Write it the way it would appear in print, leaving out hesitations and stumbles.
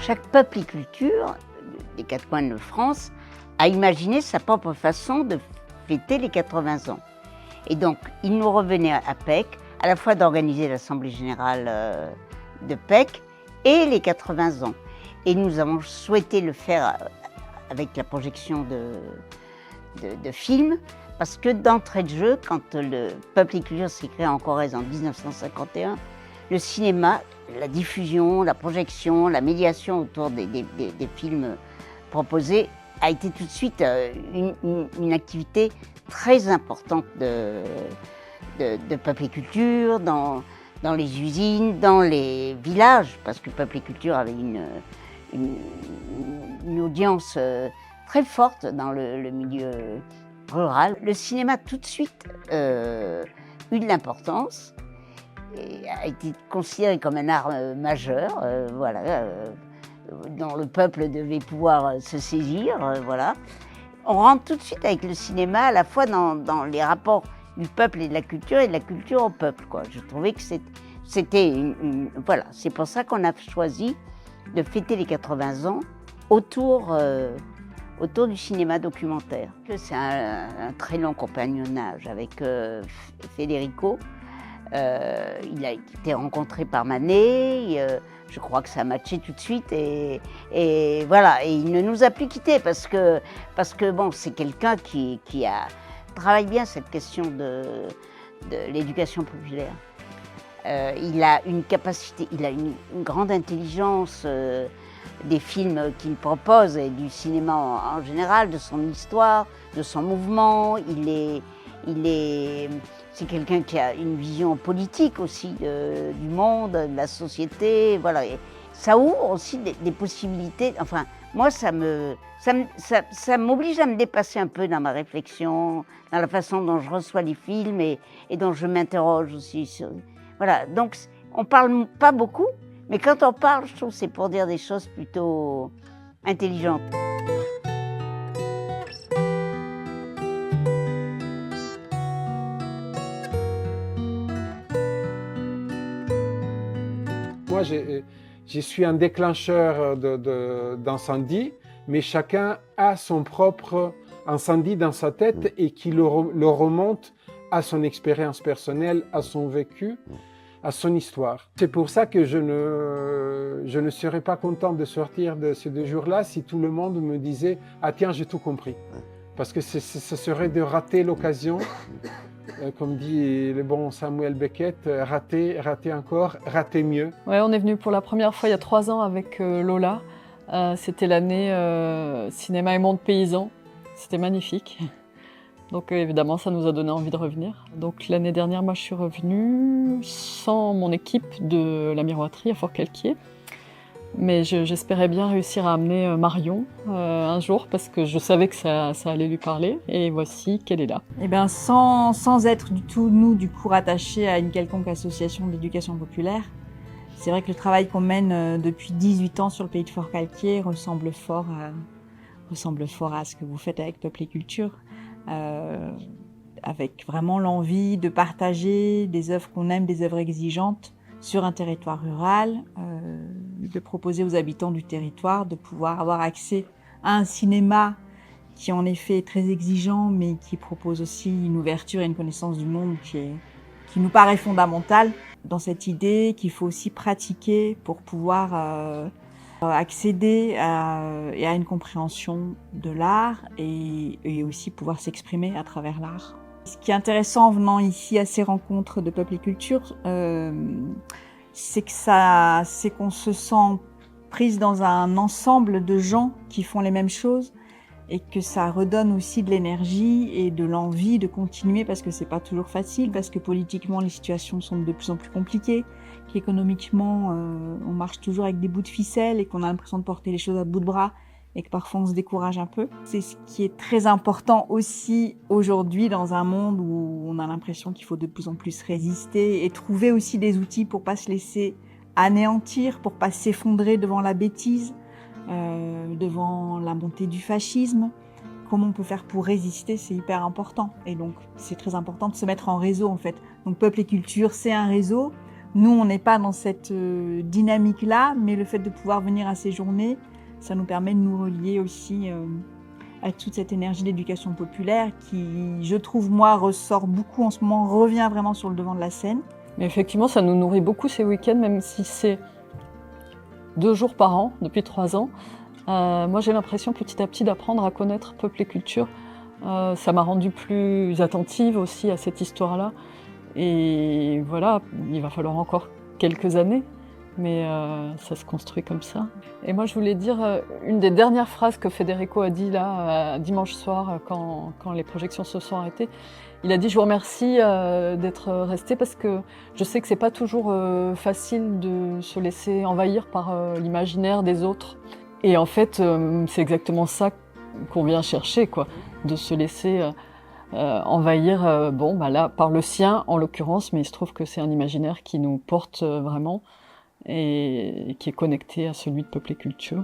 Chaque peuple et culture des quatre coins de France a imaginé sa propre façon de fêter les 80 ans. Et donc, il nous revenait à PEC, à la fois d'organiser l'Assemblée Générale de PEC et les 80 ans. Et nous avons souhaité le faire avec la projection de films, parce que d'entrée de jeu, quand le Peuple et Culture s'est créé en Corrèze en 1951, le cinéma, la diffusion, la projection, la médiation autour des films proposés a été tout de suite une activité très importante de Peuple et Culture, dans les usines, dans les villages, parce que Peuple et Culture avait une audience très forte dans le milieu rural. Le cinéma tout de suite eu de l'importance et a été considéré comme un art majeur, dont le peuple devait pouvoir se saisir, voilà. On rentre tout de suite avec le cinéma à la fois dans les rapports du peuple et de la culture au peuple, quoi. Je trouvais que c'était voilà, c'est pour ça qu'on a choisi de fêter les 80 ans autour du cinéma documentaire. C'est un très long compagnonnage avec Federico. Il a été rencontré par Manet, je crois que ça a matché tout de suite et voilà, et il ne nous a plus quittés parce que bon, c'est quelqu'un qui travaille bien cette question de l'éducation populaire. Il a une capacité, il a une grande intelligence des films qu'il propose et du cinéma en général, de son histoire, de son mouvement. C'est quelqu'un qui a une vision politique aussi du monde, de la société, voilà. Et ça ouvre aussi des possibilités. Enfin, moi, ça m'oblige à me dépasser un peu dans ma réflexion, dans la façon dont je reçois les films et dont je m'interroge aussi sur. Voilà. Donc, on parle pas beaucoup, mais quand on parle, je trouve que c'est pour dire des choses plutôt intelligentes. Moi, je suis un déclencheur d'incendie, mais chacun a son propre incendie dans sa tête et qui le remonte à son expérience personnelle, à son vécu, à son histoire. C'est pour ça que je ne serais pas content de sortir de ces 2 jours-là si tout le monde me disait « Ah tiens, j'ai tout compris ». Parce que ce serait de rater l'occasion. Comme dit le bon Samuel Beckett, rater encore, rater mieux. Ouais, on est venu pour la première fois il y a 3 ans avec Lola. C'était l'année cinéma et monde paysan. C'était magnifique. Donc évidemment, ça nous a donné envie de revenir. Donc l'année dernière, moi je suis revenue sans mon équipe de la miroiterie à Forcalquier. Mais j'espérais bien réussir à amener Marion un jour parce que je savais que ça allait lui parler et voici qu'elle est là. Eh bien, sans être du tout, nous, du coup, rattachés à une quelconque association d'éducation populaire, c'est vrai que le travail qu'on mène depuis 18 ans sur le pays de Forcalquier ressemble fort à ce que vous faites avec Peuple et Culture, avec vraiment l'envie de partager des œuvres qu'on aime, des œuvres exigeantes, sur un territoire rural, de proposer aux habitants du territoire de pouvoir avoir accès à un cinéma qui en effet est très exigeant, mais qui propose aussi une ouverture et une connaissance du monde qui nous paraît fondamentale, dans cette idée qu'il faut aussi pratiquer pour pouvoir accéder à une compréhension de l'art et aussi pouvoir s'exprimer à travers l'art. Ce qui est intéressant en venant ici à ces rencontres de Peuple et Culture, c'est qu'on se sent prise dans un ensemble de gens qui font les mêmes choses et que ça redonne aussi de l'énergie et de l'envie de continuer parce que c'est pas toujours facile, parce que politiquement les situations sont de plus en plus compliquées, qu'économiquement on marche toujours avec des bouts de ficelle et qu'on a l'impression de porter les choses à bout de bras et que parfois on se décourage un peu. C'est ce qui est très important aussi aujourd'hui dans un monde où on a l'impression qu'il faut de plus en plus résister et trouver aussi des outils pour pas se laisser anéantir, pour pas s'effondrer devant la bêtise, devant la montée du fascisme. Comment on peut faire pour résister, c'est hyper important. Et donc c'est très important de se mettre en réseau en fait. Donc Peuple et Culture, c'est un réseau Nous, on n'est pas dans cette dynamique-là, mais le fait de pouvoir venir à ces journées, ça nous permet de nous relier aussi à toute cette énergie d'éducation populaire qui, je trouve, moi, ressort beaucoup en ce moment, revient vraiment sur le devant de la scène. Mais effectivement, ça nous nourrit beaucoup ces week-ends, même si c'est 2 jours par an, depuis 3 ans. Moi, j'ai l'impression petit à petit d'apprendre à connaître peuple et culture. Ça m'a rendue plus attentive aussi à cette histoire-là. Et voilà, il va falloir encore quelques années, mais ça se construit comme ça. Et moi, je voulais dire une des dernières phrases que Federico a dit là, dimanche soir, quand les projections se sont arrêtées. Il a dit « Je vous remercie d'être resté parce que je sais que c'est pas toujours facile de se laisser envahir par l'imaginaire des autres. » Et en fait, c'est exactement ça qu'on vient chercher, quoi, de se laisser envahir, là, par le sien en l'occurrence, mais il se trouve que c'est un imaginaire qui nous porte vraiment et qui est connecté à celui de Peuple et Culture.